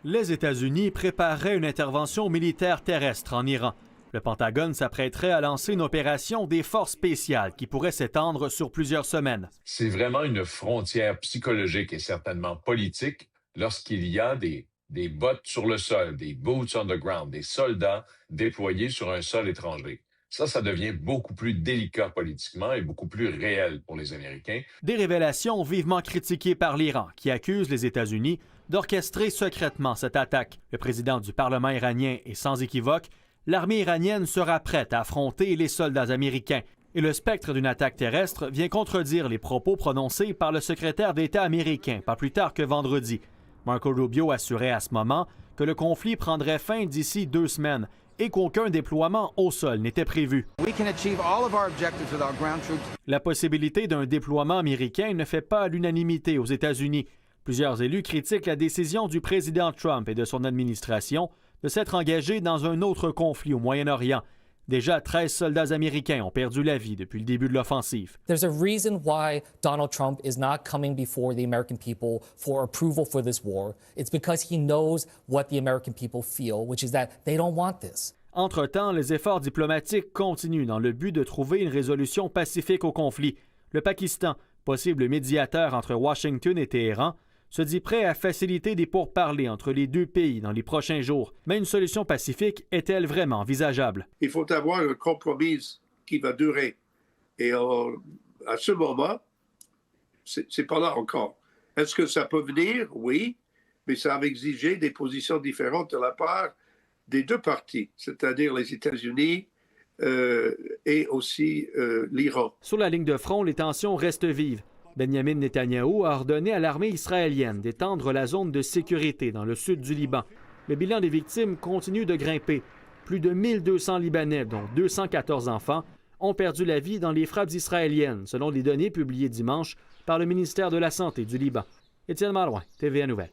Les États-Unis prépareraient une intervention militaire terrestre en Iran. Le Pentagone s'apprêterait à lancer une opération des forces spéciales qui pourrait s'étendre sur plusieurs semaines. C'est vraiment une frontière psychologique et certainement politique lorsqu'il y a des bottes sur le sol, des boots on the ground, des soldats déployés sur un sol étranger. Ça devient beaucoup plus délicat politiquement et beaucoup plus réel pour les Américains. Des révélations vivement critiquées par l'Iran, qui accuse les États-Unis d'orchestrer secrètement cette attaque. Le président du Parlement iranien est sans équivoque, l'armée iranienne sera prête à affronter les soldats américains. Et le spectre d'une attaque terrestre vient contredire les propos prononcés par le secrétaire d'État américain, pas plus tard que vendredi. Marco Rubio assurait à ce moment que le conflit prendrait fin d'ici 2 semaines et qu'aucun déploiement au sol n'était prévu. La possibilité d'un déploiement américain ne fait pas l'unanimité aux États-Unis. Plusieurs élus critiquent la décision du président Trump et de son administration de s'être engagés dans un autre conflit au Moyen-Orient. Déjà, 13 soldats américains ont perdu la vie depuis le début de l'offensive. There's a reason why Donald Trump is not coming before the American people for approval for this war. It's because he knows what the American people feel, which is that they don't want this. Entre-temps, les efforts diplomatiques continuent dans le but de trouver une résolution pacifique au conflit. Le Pakistan, possible médiateur entre Washington et Téhéran, se dit prêt à faciliter des pourparlers entre les deux pays dans les prochains jours. Mais une solution pacifique est-elle vraiment envisageable? Il faut avoir un compromis qui va durer. Et à ce moment, c'est pas là encore. Est-ce que ça peut venir? Oui, mais ça va exiger des positions différentes de la part des deux parties, c'est-à-dire les États-Unis et aussi l'Iran. Sur la ligne de front, les tensions restent vives. Benjamin Netanyahou a ordonné à l'armée israélienne d'étendre la zone de sécurité dans le sud du Liban. Le bilan des victimes continue de grimper. Plus de 1200 Libanais, dont 214 enfants, ont perdu la vie dans les frappes israéliennes, selon les données publiées dimanche par le ministère de la Santé du Liban. Étienne Malouin, TVA Nouvelles.